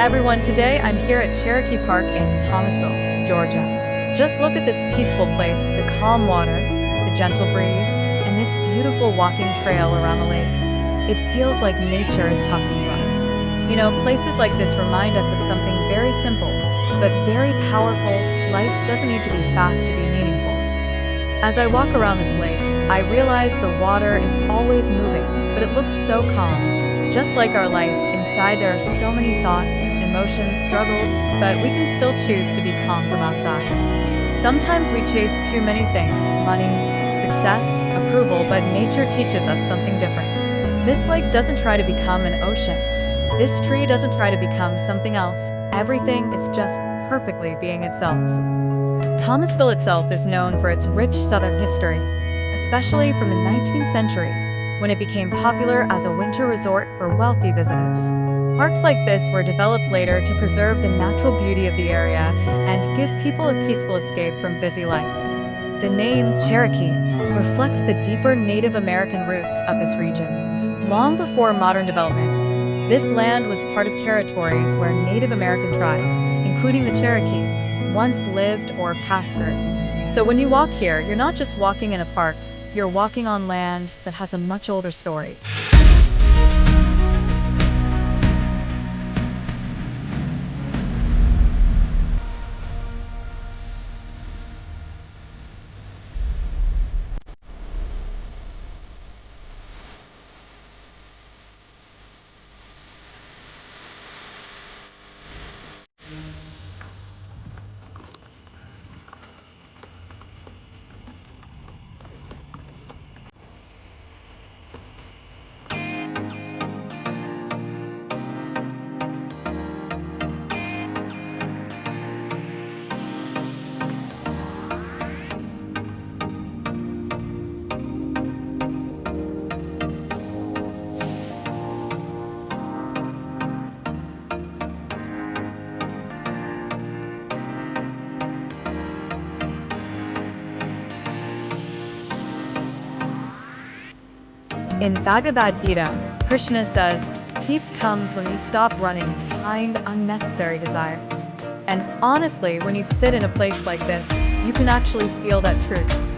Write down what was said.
everyone, today I'm here at Cherokee Park in Thomasville, Georgia. Just look at this peaceful place, the calm water, the gentle breeze, and this beautiful walking trail around the lake. It feels like nature is talking to us. You know, places like this remind us of something very simple, but very powerful. Life doesn't need to be fast to be meaningful. As I walk around this lake, I realize the water is always moving, but it looks so calm. Just like our life, inside there are so many thoughts, emotions, struggles, but we can still choose to be calm from outside. Sometimes we chase too many things, money, success, approval, but nature teaches us something different. This lake doesn't try to become an ocean. This tree doesn't try to become something else. Everything is just perfectly being itself. Thomasville itself is known for its rich Southern history, especially from the 19th century, when it became popular as a winter resort for wealthy visitors. Parks like this were developed later to preserve the natural beauty of the area and give people a peaceful escape from busy life. The name Cherokee reflects the deeper Native American roots of this region. Long before modern development, this land was part of territories where Native American tribes, including the Cherokee, once lived or passed through. So when you walk here, you're not just walking in a park, you're walking on land that has a much older story. In Bhagavad Gita, Krishna says, "Peace comes when you stop running behind unnecessary desires." And honestly, when you sit in a place like this, you can actually feel that truth.